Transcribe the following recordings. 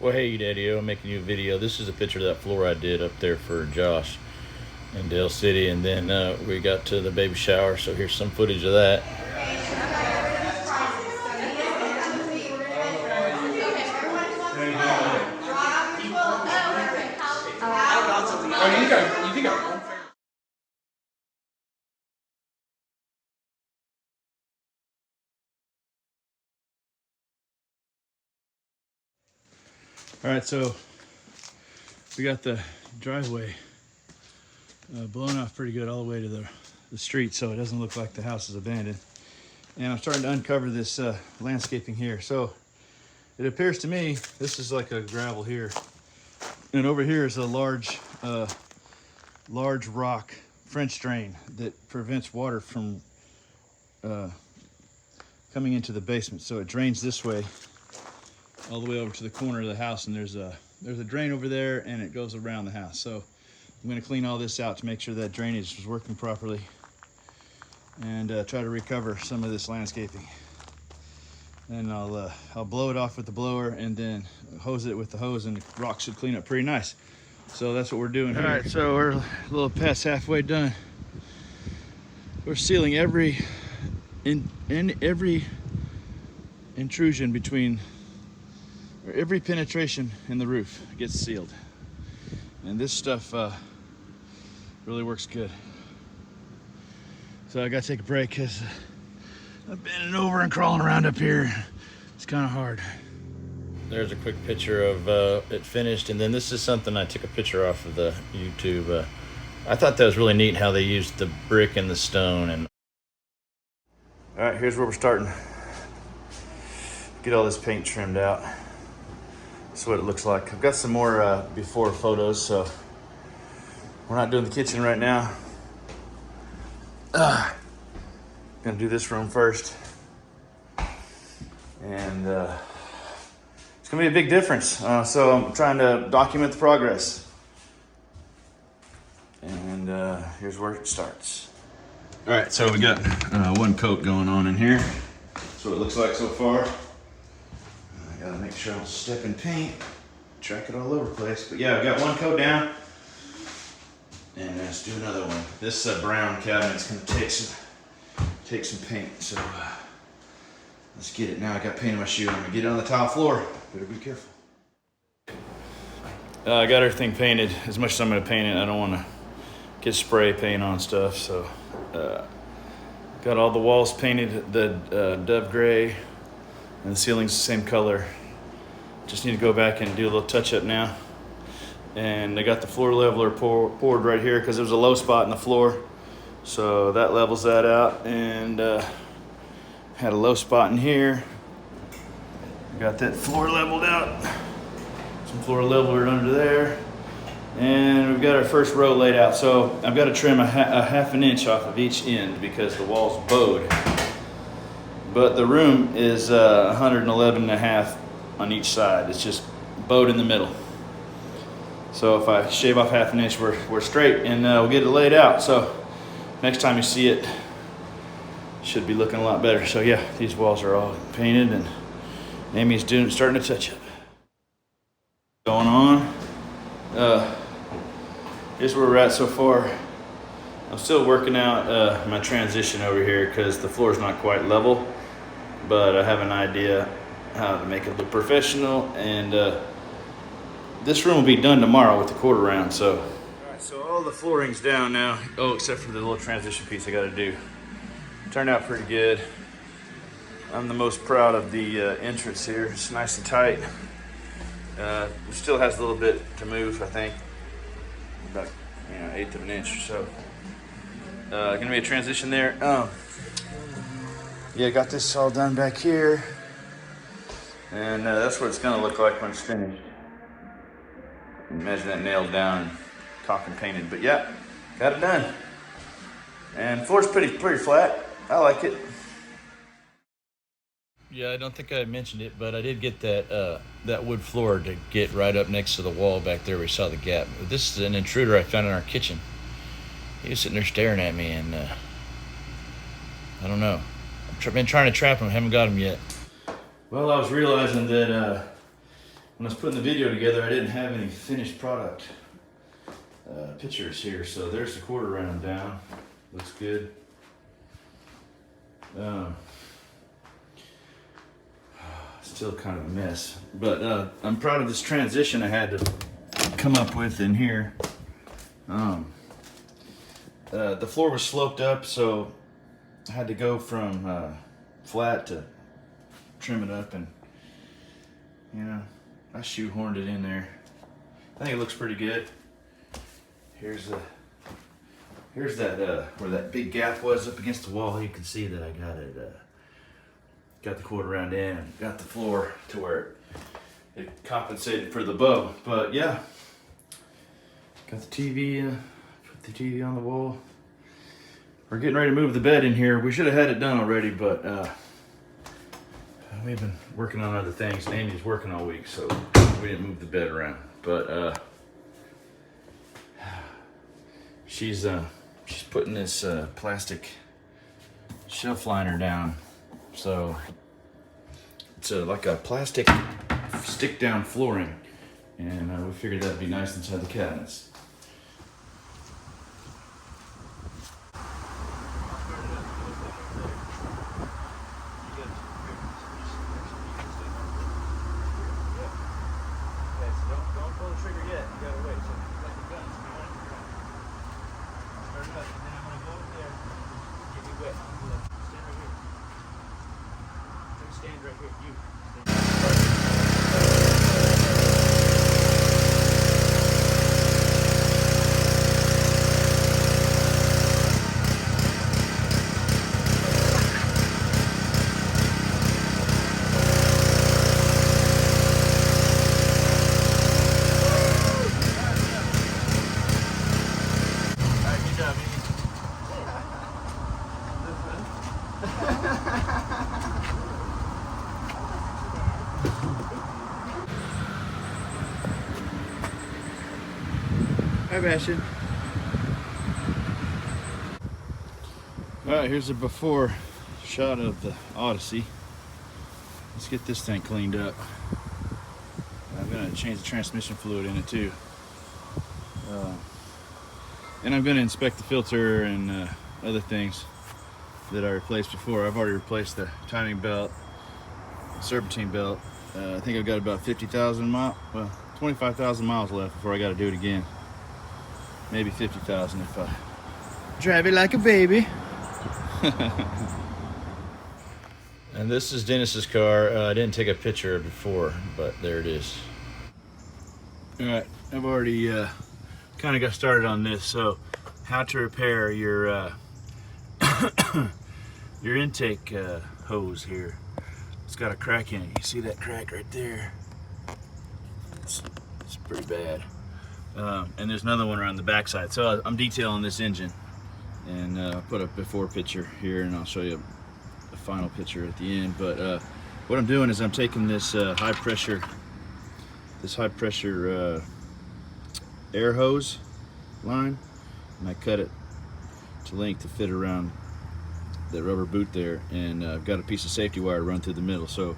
Well, hey, Daddy-O, I'm making you a video. This is a picture of that floor I did up there for Josh in Dale City, and then we got to the baby shower, so here's some footage of that. You can go. All right, so we got the driveway blown off pretty good all the way to the street, so it doesn't look like the house is abandoned. And I'm starting to uncover this landscaping here. So it appears to me this is like a gravel here, and over here is a large rock French drain that prevents water from coming into the basement. So it drains this way all the way over to the corner of the house, and there's a drain over there, and it goes around the house. So I'm going to clean all this out to make sure that drainage is working properly, and try to recover some of this landscaping. And I'll blow it off with the blower, and then hose it with the hose, and the rock should clean up pretty nice. So that's what we're doing here. All right, so we're a little past halfway done. We're sealing every intrusion between, or every penetration in the roof gets sealed. And this stuff really works good. So I gotta take a break because I'm bending over and crawling around up here. It's kind of hard. There's a quick picture of it finished, and then this is something I took a picture off of the YouTube. I thought that was really neat how they used the brick and the stone. And all right, here's where we're starting. Get all this paint trimmed out. That's what it looks like. I've got some more before photos, so we're not doing the kitchen right now. Gonna do this room first, and it's gonna be a big difference. So I'm trying to document the progress, and here's where it starts. All right, so we got one coat going on in here. That's what it looks like so far. I gotta make sure I don't step in paint, track it all over the place. But yeah, I got one coat down, and let's do another one. This brown cabinet's gonna take some paint. So let's get it. Now I got paint on my shoe. I'm gonna get it on the tile floor. Better be careful. I got everything painted. As much as I'm gonna paint it, I don't want to get spray paint on stuff. So got all the walls painted the dove gray, and the ceiling's the same color. Just need to go back and do a little touch up now. And I got the floor leveler poured right here because there was a low spot in the floor. So that levels that out, and had a low spot in here. Got that floor leveled out. Some floor leveler under there. And we've got our first row laid out. So I've got to trim a half an inch off of each end because the wall's bowed. But the room is 111 and a half on each side. It's just bowed in the middle. So if I shave off half an inch, we're straight, and we'll get it laid out. So next time you see it, should be looking a lot better. So yeah, these walls are all painted, and Amy's starting to touch up. Going on. Here's where we're at so far. I'm still working out my transition over here because the floor is not quite level, but I have an idea how to make it look professional, and this room will be done tomorrow with the quarter round. So, all right, so all the flooring's down now. Oh, except for the little transition piece I got to do. Turned out pretty good. I'm the most proud of the entrance here. It's nice and tight. It still has a little bit to move, I think. About 1/8 of an inch or so. Gonna be a transition there. Yeah, got this all done back here, and that's what it's gonna look like when it's finished. Imagine that nailed down and caulk and painted. But yeah, got it done. And floor's pretty flat. I like it. Yeah, I don't think I mentioned it, but I did get that wood floor to get right up next to the wall back there where we saw the gap. This is an intruder I found in our kitchen. He was sitting there staring at me, and I don't know. I've been trying to trap him, haven't got him yet. Well, I was realizing that when I was putting the video together, I didn't have any finished product pictures here. So there's the quarter round down. Looks good. Still kind of a mess, but I'm proud of this transition I had to come up with in here. The floor was sloped up, so I had to go from flat to trim it up, and you know, I shoehorned it in there. I think it looks pretty good. Here's that where that big gap was up against the wall. You can see that I got it. Got the quarter round in and got the floor to where it compensated for the bow. But yeah, got the TV. Put the TV on the wall. We're getting ready to move the bed in here. We should have had it done already, but we've been working on other things. And Amy's working all week, so we didn't move the bed around. But she's putting this plastic shelf liner down. So it's like a plastic stick down flooring, and we figured that'd be nice inside the cabinets. Don't pull the trigger yet. You gotta wait. So like the guns, you want it to run. Start it up, and then I'm gonna go over there, get you wet. Stand right here. You. All right, good job, Amy. Hi, Bastion. All right, here's a before shot of the Odyssey. Let's get this thing cleaned up. I'm gonna change the transmission fluid in it too. And I'm gonna inspect the filter and other things that I replaced before. I've already replaced the timing belt, serpentine belt. I think I've got about 50,000 miles, well, 25,000 miles left before I gotta do it again. Maybe 50,000 if I drive it like a baby. And this is Dennis's car. I didn't take a picture before, but there it is. All right, I've already kind of got started on this. So, how to repair your your intake hose here. It's got a crack in it. You see that crack right there? It's pretty bad. And there's another one around the backside. So I'm detailing this engine, and I'll put a before picture here, and I'll show you a final picture at the end. But what I'm doing is I'm taking this high pressure air hose line, and I cut it to length to fit around the rubber boot there, and I've got a piece of safety wire run through the middle. So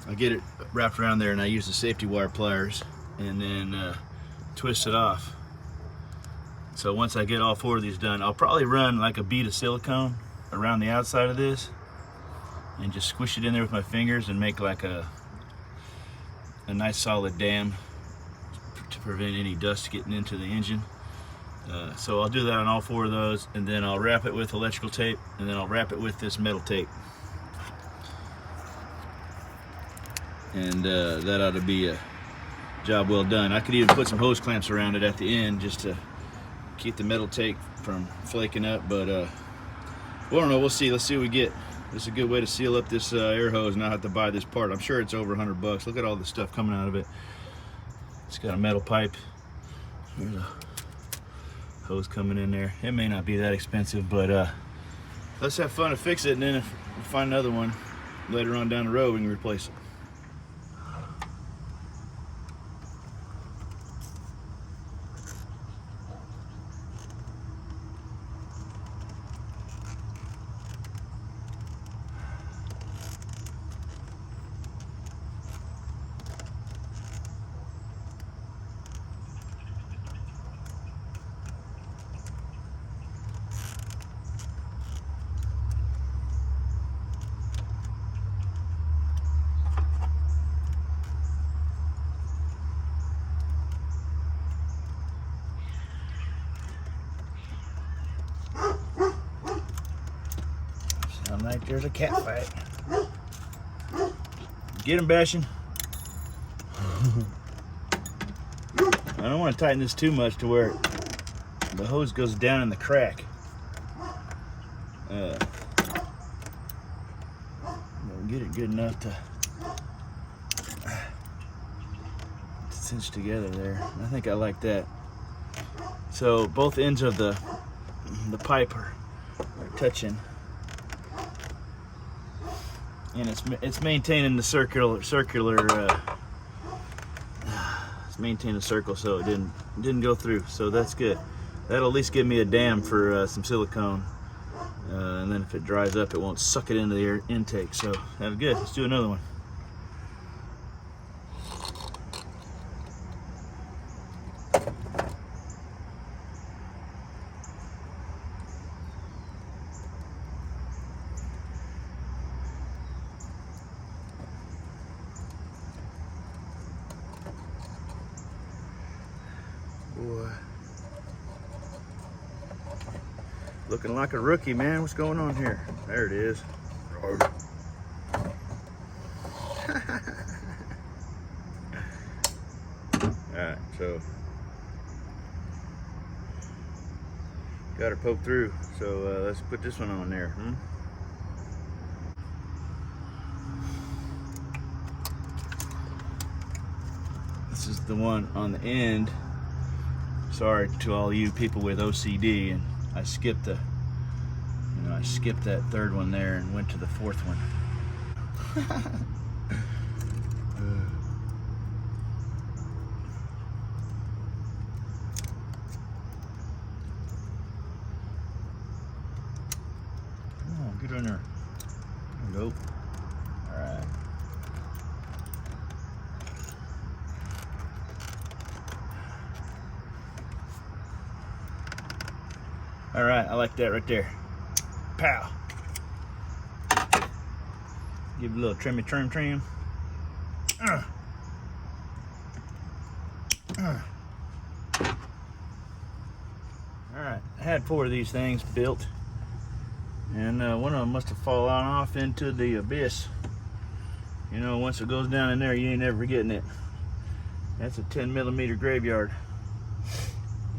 I get it wrapped around there, and I use the safety wire pliers and then twist it off. So once I get all four of these done, I'll probably run like a bead of silicone around the outside of this and just squish it in there with my fingers and make like a nice solid dam to prevent any dust getting into the engine. So I'll do that on all four of those, and then I'll wrap it with electrical tape, and then I'll wrap it with this metal tape. And that ought to be a job well done. I could even put some hose clamps around it at the end just to keep the metal tape from flaking up, but well, I don't know, we'll see. Let's see what we get. This is a good way to seal up this air hose and not have to buy this part. I'm sure it's over $100. Look at all the stuff coming out of it. It's got a metal pipe. There's a hose coming in there. It may not be that expensive, but let's have fun and fix it, and then if we find another one later on down the road, we can replace it. like there's a cat fight. Get him, Bastion. I don't want to tighten this too much to where the hose goes down in the crack. Get it good enough to cinch together there. I think I like that. So both ends of the pipe are touching, and it's maintaining the circular. It's maintaining a circle, so it didn't go through. So that's good. That'll at least give me a dam for some silicone. And then if it dries up, it won't suck it into the air intake. So that's good. Let's do another one. Boy. Looking like a rookie, man. What's going on here? There it is. Alright, so got her poked through. So let's put this one on there. This is the one on the end. Sorry to all you people with OCD, and I skipped that third one there and went to the fourth one. Come on, get in there. There we go. All right. All right, I like that right there. Pow. Give it a little trim. All right, I had 4 of these things built, and one of them must have fallen off into the abyss. You know, once it goes down in there, you ain't ever getting it. That's a 10mm graveyard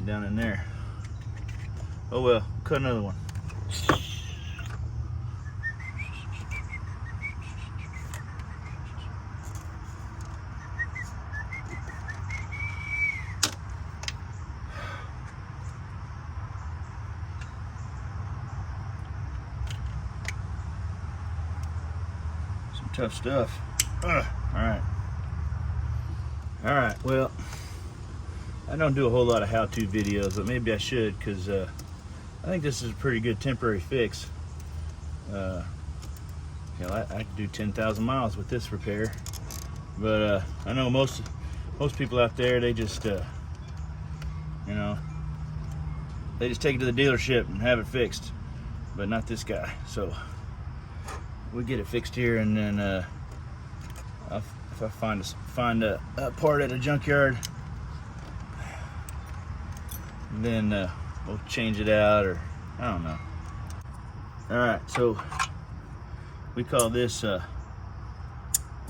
down in there. Oh well, cut another one. Some tough stuff. All right, well, I don't do a whole lot of how-to videos, but maybe I should, because I think this is a pretty good temporary fix. I could do 10,000 miles with this repair, but I know most people out there, they just they just take it to the dealership and have it fixed, but not this guy. So we get it fixed here, and then if I find a part at a junkyard, then we'll change it out, or I don't know. All right, so we call this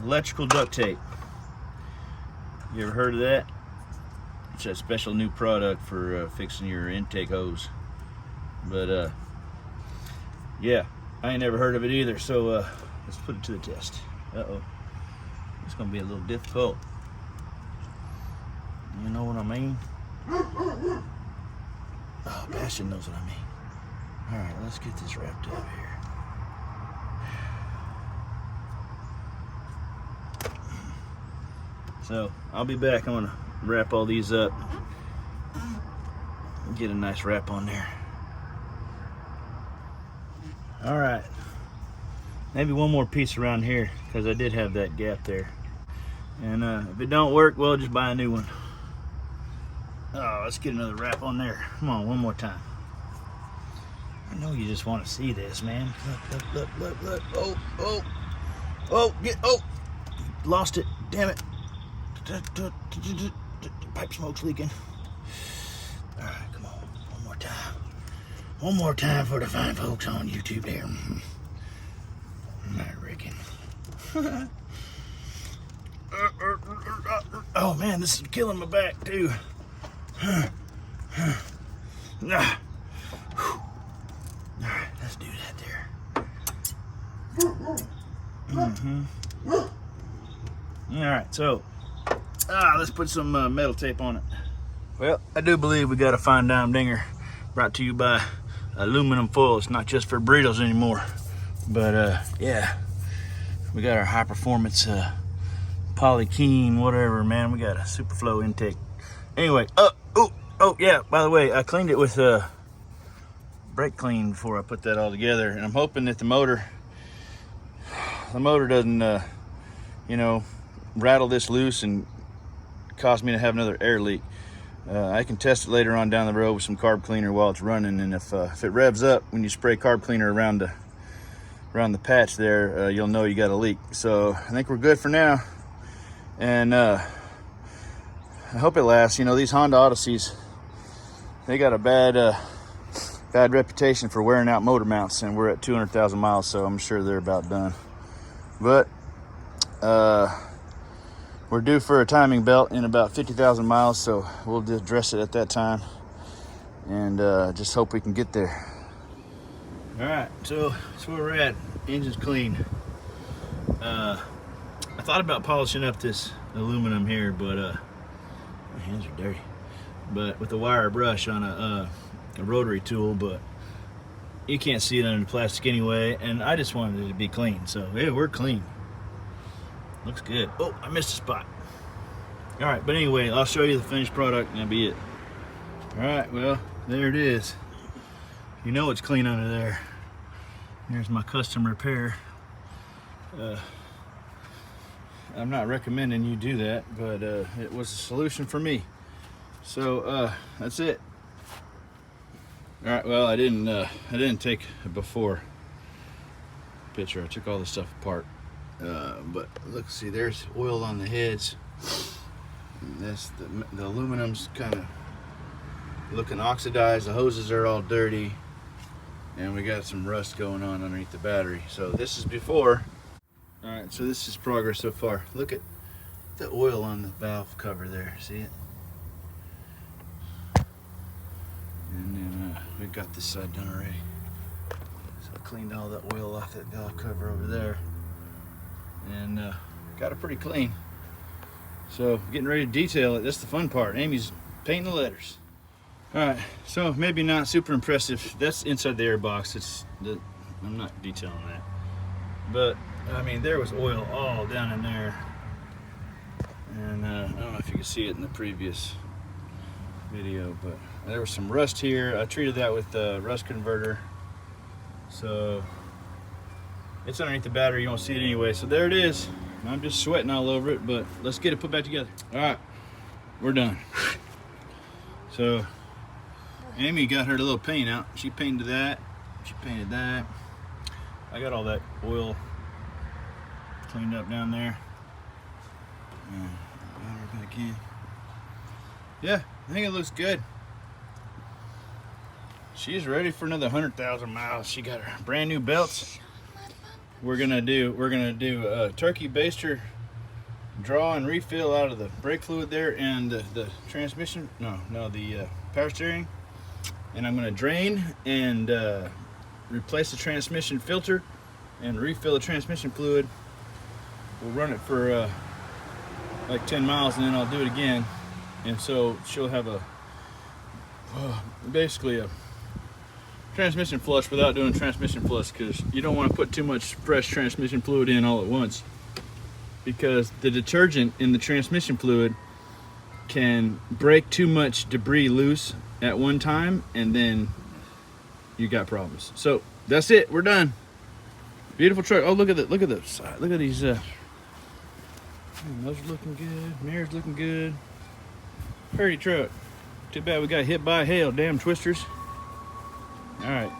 electrical duct tape. You ever heard of that? It's a special new product for fixing your intake hose. But yeah, I ain't never heard of it either, so let's put it to the test. Uh-oh, it's gonna be a little difficult. You know what I mean? Oh, Bastion knows what I mean. All right, let's get this wrapped up here. So I'll be back. I'm gonna wrap all these up and get a nice wrap on there. All right, maybe one more piece around here, because I did have that gap there. And if it don't work, well, just buy a new one. Oh, let's get another wrap on there. Come on, one more time. I know you just want to see this, man. Look. Oh, lost it. Damn it. Pipe smoke's leaking. All right, come on, one more time. One more time for the fine folks on YouTube there. I reckon. Oh man, this is killing my back too. Alright, let's do that there. Alright, so let's put some metal tape on it. Well, I do believe we got a fine dime dinger brought to you by Aluminum Foil. It's not just for burritos anymore. But yeah, we got our high performance Polykeen, whatever, man. We got a Superflow intake. Anyway, oh yeah, by the way, I cleaned it with brake clean before I put that all together, and I'm hoping that the motor doesn't you know, rattle this loose and cause me to have another air leak. I can test it later on down the road with some carb cleaner while it's running, and if it revs up when you spray carb cleaner around the patch there, you'll know you got a leak. So I think we're good for now, and I hope it lasts. You know, these Honda Odysseys, they got a bad reputation for wearing out motor mounts, and we're at 200,000 miles, so I'm sure they're about done. But we're due for a timing belt in about 50,000 miles, so we'll just address it at that time, and just hope we can get there. All right, so that's where we're at. Engine's clean. I thought about polishing up this aluminum here, but my hands are dirty. But with a wire brush on a rotary tool, but you can't see it under the plastic anyway, and I just wanted it to be clean. So yeah, we're clean. Looks good. Oh, I missed a spot. All right, but anyway, I'll show you the finished product, and that'll be it. All right, well, there it is. You know it's clean under there. There's my custom repair. I'm not recommending you do that, but it was a solution for me. So that's it. All right, well, I didn't take a before picture. I took all this stuff apart. But look, see, there's oil on the heads. That's the aluminum's kind of looking oxidized. The hoses are all dirty, and we got some rust going on underneath the battery. So this is before. All right, so this is progress so far. Look at the oil on the valve cover there. See it? And then we got this side done already. So I cleaned all the oil off that valve cover over there, and got it pretty clean. So getting ready to detail it. That's the fun part. Amy's painting the letters. All right, so maybe not super impressive. That's inside the air box. I'm not detailing that, but I mean, there was oil all down in there, and I don't know if you can see it in the previous video, but there was some rust here. I treated that with the rust converter, so it's underneath the battery. You won't see it anyway. So there it is. I'm just sweating all over it, but let's get it put back together. All right, we're done. So Amy got her little paint out. She painted that. She painted that. I got all that oil cleaned up down there. Back in. Yeah, I think it looks good. She's ready for another 100,000 miles. She got her brand new belts. We're gonna do a turkey baster draw and refill out of the brake fluid there, and the transmission. The power steering. And I'm gonna drain and replace the transmission filter and refill the transmission fluid. We'll run it for like 10 miles, and then I'll do it again. And so she'll have basically a transmission flush without doing transmission flush, because you don't want to put too much fresh transmission fluid in all at once, because the detergent in the transmission fluid can break too much debris loose at one time, and then you got problems. So that's it. We're done. Beautiful truck. Oh, look at the side. Look at these. Those are looking good. Mirrors looking good. Pretty truck. Too bad we got hit by hail. Damn twisters. All right.